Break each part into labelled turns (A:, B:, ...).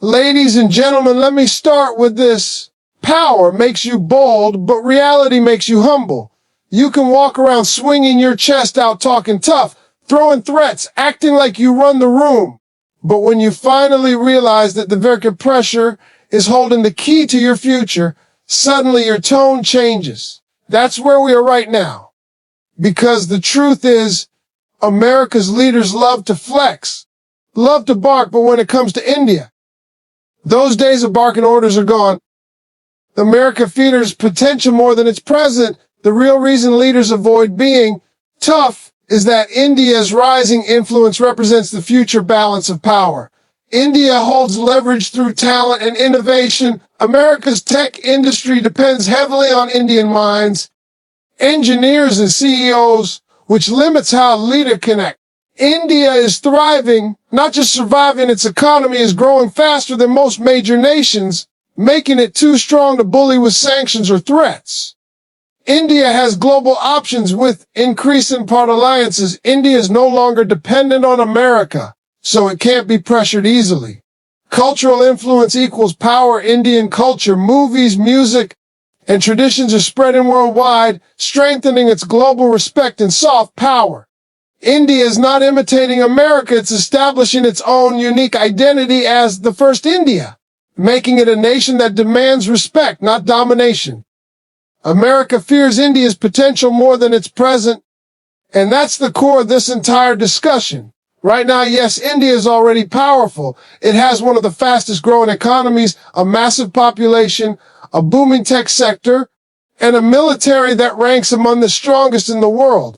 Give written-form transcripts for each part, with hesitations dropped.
A: Ladies and gentlemen, let me start with this. Power makes you bold, but reality makes you humble. You can walk around swinging your chest out talking tough, throwing threats, acting like you run the room. But when you finally realize that the very pressure is holding the key to your future, suddenly your tone changes. That's where we are right now. Because the truth is, America's leaders love to flex, love to bark, but when it comes to India, those days of barking orders are gone. America fears potential more than its present. The real reason leaders avoid being tough is that India's rising influence represents the future balance of power. India holds leverage through talent and innovation. America's tech industry depends heavily on Indian minds, engineers, and CEOs, which limits how leaders connect. India is thriving, not just surviving. Its economy is growing faster than most major nations, making it too strong to bully with sanctions or threats. India has global options with increasing part alliances. India is no longer dependent on America, so it can't be pressured easily. Cultural influence equals power. Indian culture, movies, music, and traditions are spreading worldwide, strengthening its global respect and soft power. India is not imitating America, it's establishing its own unique identity as the first India, making it a nation that demands respect, not domination. America fears India's potential more than its present, and that's the core of this entire discussion. Right now, yes, India is already powerful. It has one of the fastest growing economies, a massive population, a booming tech sector, and a military that ranks among the strongest in the world.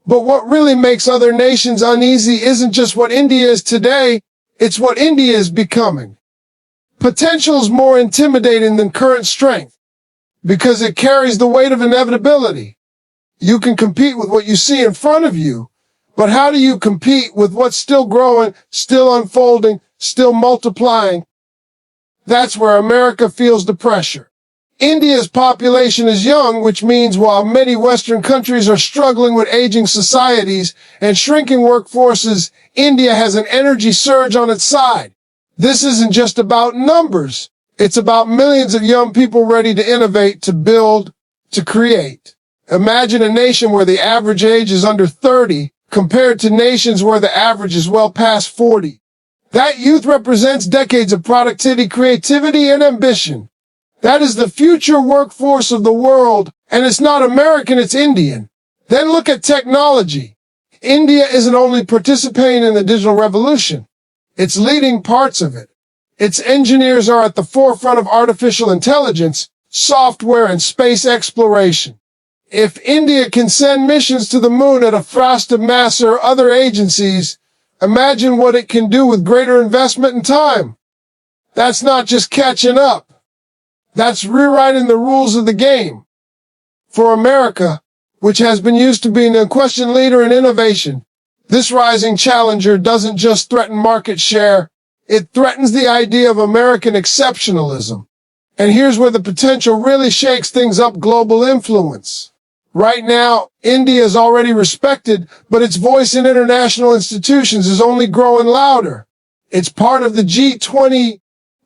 A: But what really makes other nations uneasy isn't just what India is today, it's what India is becoming. Potential is more intimidating than current strength because it carries the weight of inevitability. You can compete with what you see in front of you, but how do you compete with what's still growing, still unfolding, still multiplying? That's where America feels the pressure. India's population is young, which means while many Western countries are struggling with aging societies and shrinking workforces, India has an energy surge on its side. This isn't just about numbers. It's about millions of young people ready to innovate, to build, to create. Imagine a nation where the average age is under 30 compared to nations where the average is well past 40. That youth represents decades of productivity, creativity, and ambition. That is the future workforce of the world, and it's not American, it's Indian. Then look at technology. India isn't only participating in the digital revolution, it's leading parts of it. Its engineers are at the forefront of artificial intelligence, software, and space exploration. If India can send missions to the moon at a fast of NASA or other agencies, imagine what it can do with greater investment and time. That's not just catching up. That's rewriting the rules of the game. For America, which has been used to being an unquestioned leader in innovation, this rising challenger doesn't just threaten market share, it threatens the idea of American exceptionalism. And here's where the potential really shakes things up: global influence. Right now, India is already respected, but its voice in international institutions is only growing louder. It's part of the G20,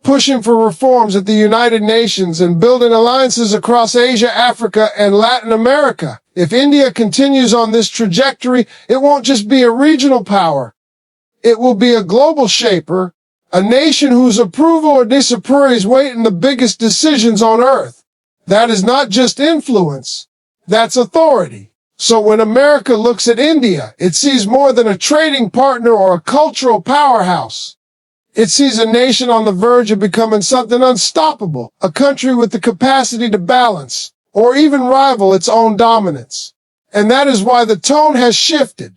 A: pushing for reforms at the United Nations and building alliances across Asia, Africa, and Latin America. If India continues on this trajectory, it won't just be a regional power. It will be a global shaper, a nation whose approval or disapproval is weighing the biggest decisions on earth. That is not just influence, that's authority. So when America looks at India, it sees more than a trading partner or a cultural powerhouse. It sees a nation on the verge of becoming something unstoppable, a country with the capacity to balance, or even rival its own dominance. And that is why the tone has shifted.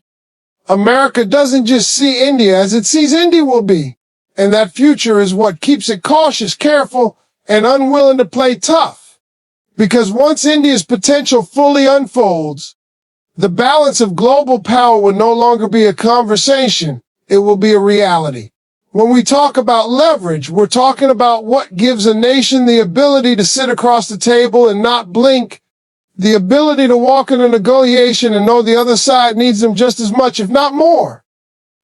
A: America doesn't just see India as it sees India will be. And that future is what keeps it cautious, careful, and unwilling to play tough. Because once India's potential fully unfolds, the balance of global power will no longer be a conversation, it will be a reality. When we talk about leverage, we're talking about what gives a nation the ability to sit across the table and not blink, the ability to walk in a negotiation and know the other side needs them just as much, if not more.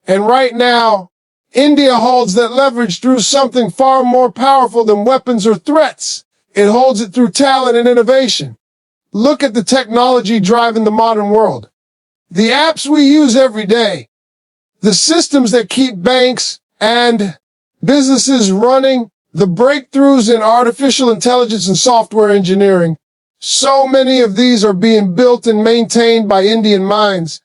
A: And right now, India holds that leverage through something far more powerful than weapons or threats. It holds it through talent and innovation. Look at the technology driving the modern world. The apps we use every day, the systems that keep banks and businesses running, the breakthroughs in artificial intelligence and software engineering. So many of these are being built and maintained by Indian minds.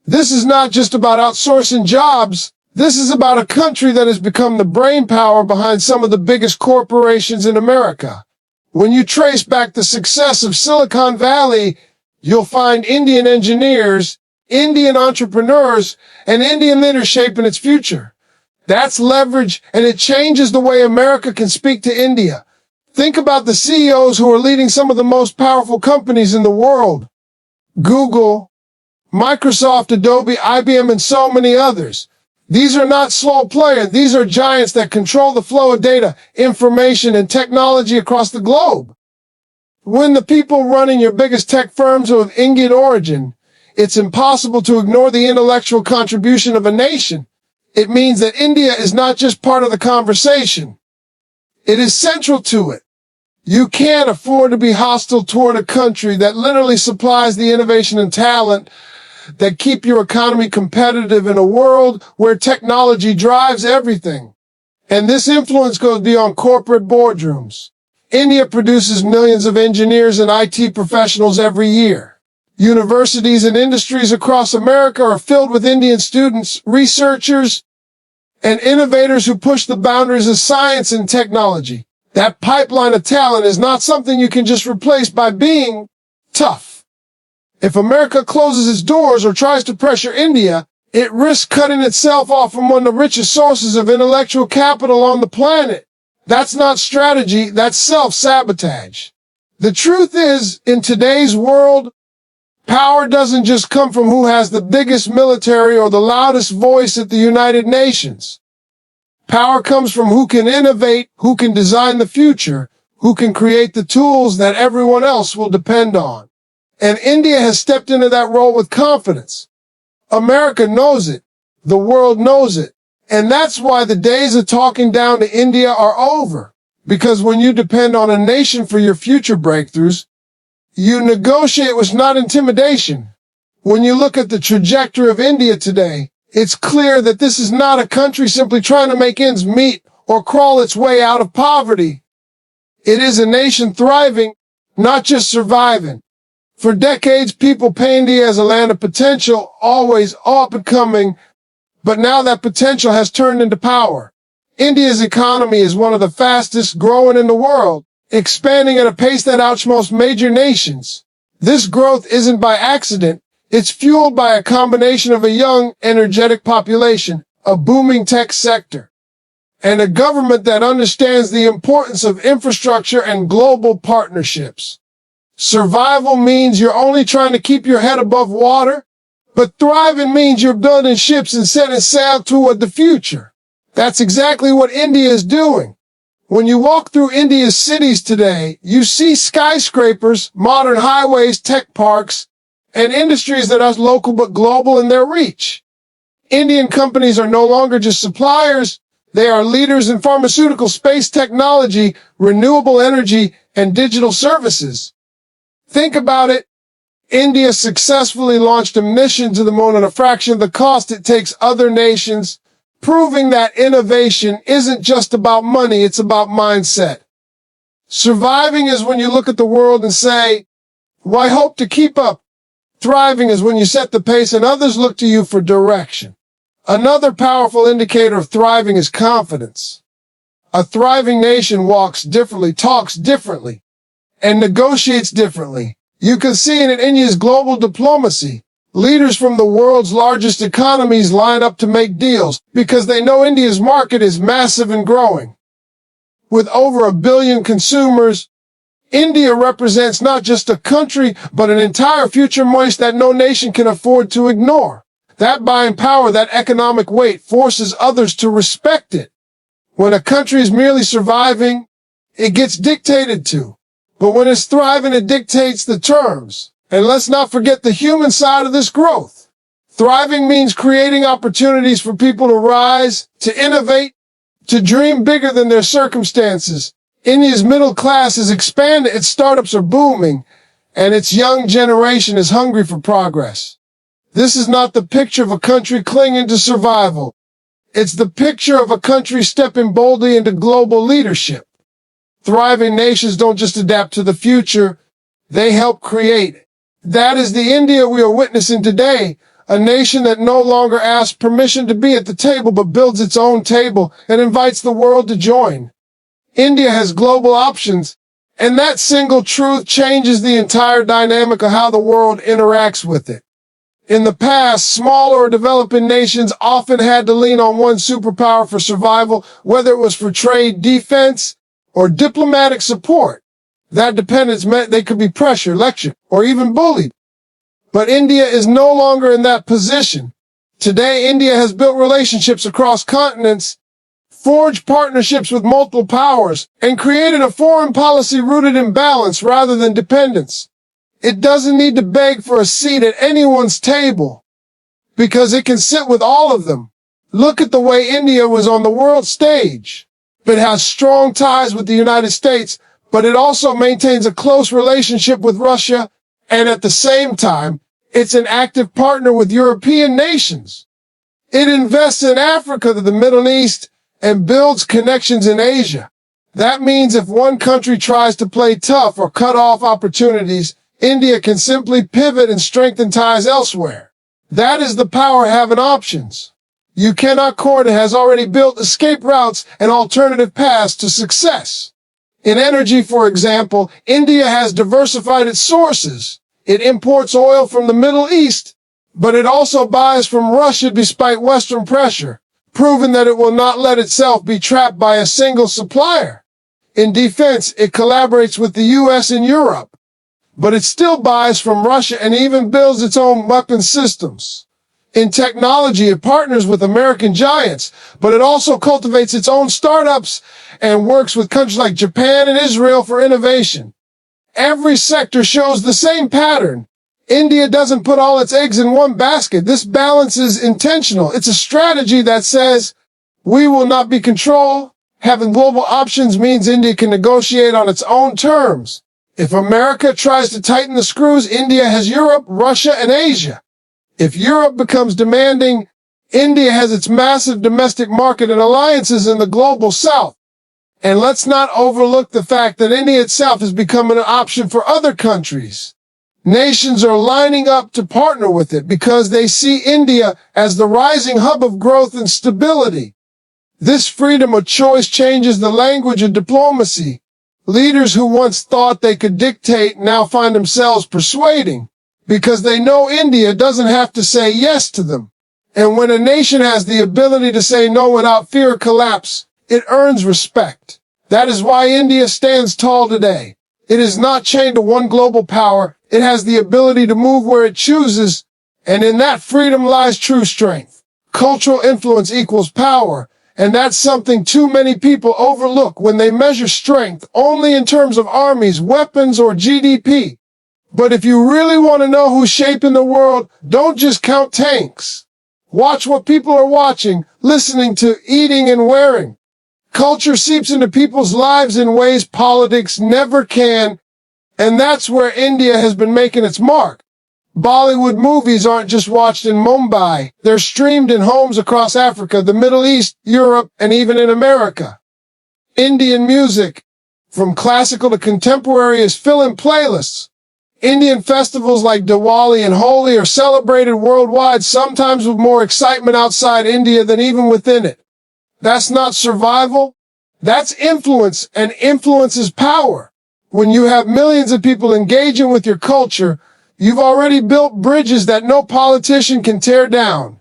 A: This is not just about outsourcing jobs. This is about a country that has become the brainpower behind some of the biggest corporations in America. When you trace back the success of Silicon Valley, you'll find Indian engineers, Indian entrepreneurs, and Indian leaders shaping its future. That's leverage, and it changes the way America can speak to India. Think about the CEOs who are leading some of the most powerful companies in the world. Google, Microsoft, Adobe, IBM, and so many others. These are not small players. These are giants that control the flow of data, information, and technology across the globe. When the people running your biggest tech firms are of Indian origin, it's impossible to ignore the intellectual contribution of a nation. It means that India is not just part of the conversation. It is central to it. You can't afford to be hostile toward a country that literally supplies the innovation and talent that keep your economy competitive in a world where technology drives everything. And this influence goes beyond corporate boardrooms. India produces millions of engineers and IT professionals every year. Universities and industries across America are filled with Indian students, researchers, and innovators who push the boundaries of science and technology. That pipeline of talent is not something you can just replace by being tough. If America closes its doors or tries to pressure India, it risks cutting itself off from one of the richest sources of intellectual capital on the planet. That's not strategy, that's self-sabotage. The truth is, in today's world, power doesn't just come from who has the biggest military or the loudest voice at the United Nations. Power comes from who can innovate, who can design the future, who can create the tools that everyone else will depend on. And India has stepped into that role with confidence. America knows it. The world knows it. And that's why the days of talking down to India are over. Because when you depend on a nation for your future breakthroughs, you negotiate with not intimidation. When you look at the trajectory of India today, it's clear that this is not a country simply trying to make ends meet or crawl its way out of poverty. It is a nation thriving, not just surviving. For decades, people painted India as a land of potential, always up and coming, but now that potential has turned into power. India's economy is one of the fastest growing in the world, expanding at a pace that outstrips most major nations. This growth isn't by accident. It's fueled by a combination of a young, energetic population, a booming tech sector, and a government that understands the importance of infrastructure and global partnerships. Survival means you're only trying to keep your head above water, but thriving means you're building ships and setting sail toward the future. That's exactly what India is doing. When you walk through India's cities today, you see skyscrapers, modern highways, tech parks, and industries that are local but global in their reach. Indian companies are no longer just suppliers. They are leaders in pharmaceutical, space technology, renewable energy, and digital services. Think about it. India successfully launched a mission to the moon at a fraction of the cost it takes other nations, proving that innovation isn't just about money, it's about mindset. Surviving is when you look at the world and say, why hope to keep up? Thriving is when you set the pace and others look to you for direction. Another powerful indicator of thriving is confidence. A thriving nation walks differently, talks differently, and negotiates differently. You can see it in India's global diplomacy. Leaders from the world's largest economies line up to make deals because they know India's market is massive and growing. With over 1 billion consumers, India represents not just a country, but an entire future moist that no nation can afford to ignore. That buying power, that economic weight, forces others to respect it. When a country is merely surviving, it gets dictated to. But when it's thriving, it dictates the terms. And let's not forget the human side of this growth. Thriving means creating opportunities for people to rise, to innovate, to dream bigger than their circumstances. India's middle class is expanding, its startups are booming, and its young generation is hungry for progress. This is not the picture of a country clinging to survival. It's the picture of a country stepping boldly into global leadership. Thriving nations don't just adapt to the future, they help create it. That is the India we are witnessing today, a nation that no longer asks permission to be at the table but builds its own table and invites the world to join. India has global options, and that single truth changes the entire dynamic of how the world interacts with it. In the past, smaller or developing nations often had to lean on one superpower for survival, whether it was for trade, defense, or diplomatic support. That dependence meant they could be pressured, lectured, or even bullied. But India is no longer in that position. Today, India has built relationships across continents, forged partnerships with multiple powers, and created a foreign policy rooted in balance rather than dependence. It doesn't need to beg for a seat at anyone's table, because it can sit with all of them. Look at the way India was on the world stage. It has strong ties with the United States, but it also maintains a close relationship with Russia, and at the same time, it's an active partner with European nations. It invests in Africa, the Middle East, and builds connections in Asia. That means if one country tries to play tough or cut off opportunities, India can simply pivot and strengthen ties elsewhere. That is the power of having options. You cannot court it has already built escape routes and alternative paths to success. In energy, for example, India has diversified its sources. It imports oil from the Middle East, but it also buys from Russia despite Western pressure, proving that it will not let itself be trapped by a single supplier. In defense, it collaborates with the US and Europe, but it still buys from Russia and even builds its own weapon systems. In technology, it partners with American giants, but it also cultivates its own startups and works with countries like Japan and Israel for innovation. Every sector shows the same pattern. India doesn't put all its eggs in one basket. This balance is intentional. It's a strategy that says, we will not be controlled. Having global options means India can negotiate on its own terms. If America tries to tighten the screws, India has Europe, Russia, and Asia. If Europe becomes demanding, India has its massive domestic market and alliances in the global south. And let's not overlook the fact that India itself is becoming an option for other countries. Nations are lining up to partner with it because they see India as the rising hub of growth and stability. This freedom of choice changes the language of diplomacy. Leaders who once thought they could dictate now find themselves persuading because they know India doesn't have to say yes to them. And when a nation has the ability to say no without fear of collapse, it earns respect. That is why India stands tall today. It is not chained to one global power. It has the ability to move where it chooses, and in that freedom lies true strength. Cultural influence equals power, and that's something too many people overlook when they measure strength only in terms of armies, weapons, or GDP. But if you really want to know who's shaping the world, don't just count tanks. Watch what people are watching, listening to, eating, and wearing. Culture seeps into people's lives in ways politics never can, and that's where India has been making its mark. Bollywood movies aren't just watched in Mumbai. They're streamed in homes across Africa, the Middle East, Europe, and even in America. Indian music, from classical to contemporary, is filling playlists. Indian festivals like Diwali and Holi are celebrated worldwide, sometimes with more excitement outside India than even within it. That's not survival. That's influence, and influence is power. When you have millions of people engaging with your culture, you've already built bridges that no politician can tear down.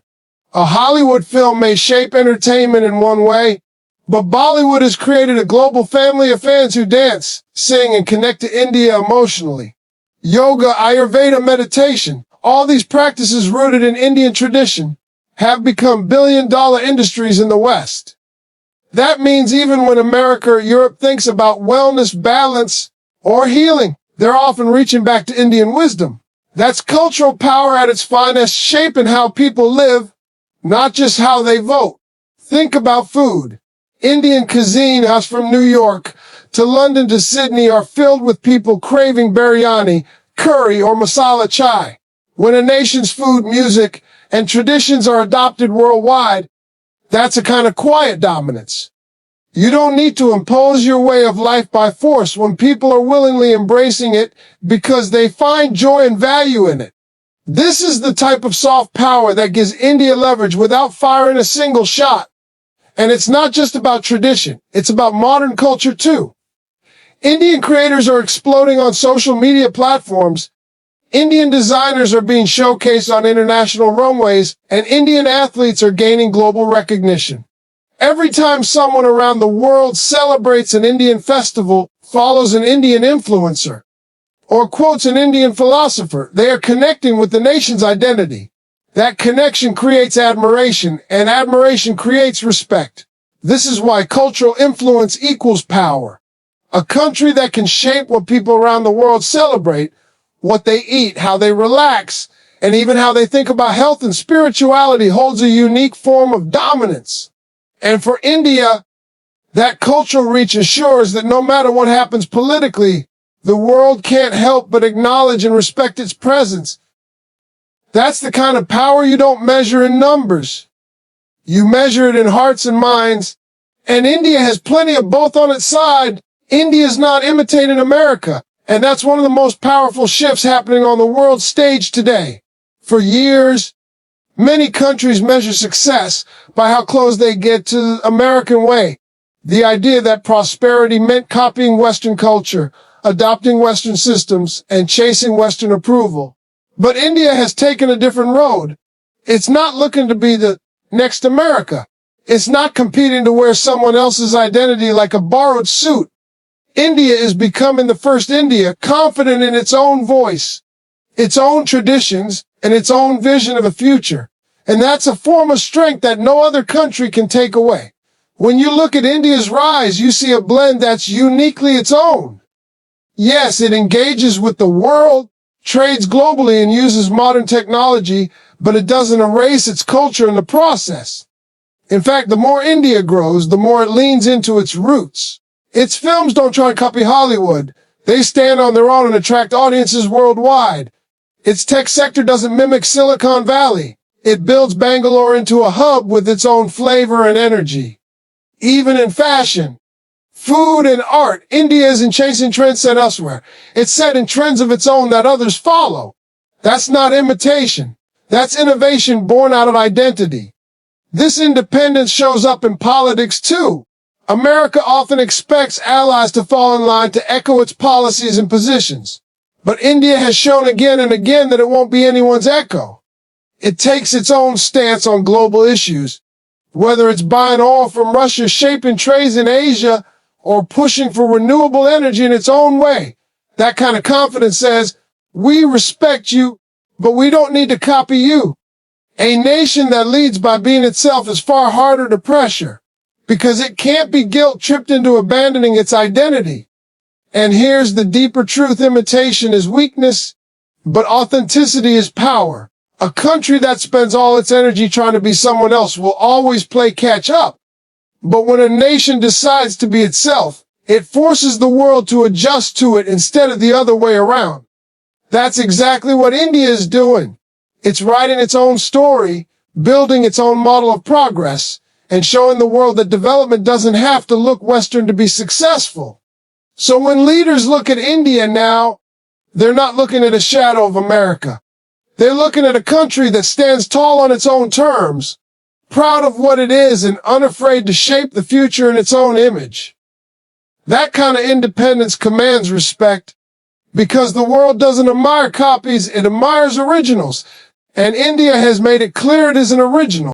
A: A Hollywood film may shape entertainment in one way, but Bollywood has created a global family of fans who dance, sing, and connect to India emotionally. Yoga, Ayurveda, meditation, all these practices rooted in Indian tradition, have become billion-dollar industries in the West. That means even when America or Europe thinks about wellness, balance, or healing, they're often reaching back to Indian wisdom. That's cultural power at its finest, shaping how people live, not just how they vote. Think about food. Indian cuisine, us from New York to London to Sydney, are filled with people craving biryani, curry, or masala chai. When a nation's food, music, and traditions are adopted worldwide, that's a kind of quiet dominance. You don't need to impose your way of life by force when people are willingly embracing it because they find joy and value in it. This is the type of soft power that gives India leverage without firing a single shot. And it's not just about tradition, it's about modern culture too. Indian creators are exploding on social media platforms. Indian designers are being showcased on international runways, and Indian athletes are gaining global recognition. Every time someone around the world celebrates an Indian festival, follows an Indian influencer, or quotes an Indian philosopher, they are connecting with the nation's identity. That connection creates admiration, and admiration creates respect. This is why cultural influence equals power. A country that can shape what people around the world celebrate, what they eat, how they relax, and even how they think about health and spirituality holds a unique form of dominance. And for India, that cultural reach assures that no matter what happens politically, the world can't help but acknowledge and respect its presence. That's the kind of power you don't measure in numbers. You measure it in hearts and minds. And India has plenty of both on its side. India's not imitating America. And that's one of the most powerful shifts happening on the world stage today. For years, many countries measure success by how close they get to the American way. The idea that prosperity meant copying Western culture, adopting Western systems, and chasing Western approval. But India has taken a different road. It's not looking to be the next America. It's not competing to wear someone else's identity like a borrowed suit. India is becoming the first India, confident in its own voice, its own traditions, and its own vision of a future. And that's a form of strength that no other country can take away. When you look at India's rise, you see a blend that's uniquely its own. Yes, it engages with the world, trades globally, and uses modern technology, but it doesn't erase its culture in the process. In fact, the more India grows, the more it leans into its roots. Its films don't try to copy Hollywood. They stand on their own and attract audiences worldwide. Its tech sector doesn't mimic Silicon Valley. It builds Bangalore into a hub with its own flavor and energy. Even in fashion, food, and art, India isn't chasing trends set elsewhere. It's setting trends of its own that others follow. That's not imitation. That's innovation born out of identity. This independence shows up in politics too. America often expects allies to fall in line to echo its policies and positions. But India has shown again and again that it won't be anyone's echo. It takes its own stance on global issues, whether it's buying oil from Russia, shaping trades in Asia, or pushing for renewable energy in its own way. That kind of confidence says, we respect you, but we don't need to copy you. A nation that leads by being itself is far harder to pressure, because it can't be guilt-tripped into abandoning its identity. And here's the deeper truth: imitation is weakness, but authenticity is power. A country that spends all its energy trying to be someone else will always play catch up. But when a nation decides to be itself, it forces the world to adjust to it instead of the other way around. That's exactly what India is doing. It's writing its own story, building its own model of progress, and showing the world that development doesn't have to look Western to be successful. So when leaders look at India now, they're not looking at a shadow of America. They're looking at a country that stands tall on its own terms, proud of what it is and unafraid to shape the future in its own image. That kind of independence commands respect, because the world doesn't admire copies, it admires originals. And India has made it clear it is an original.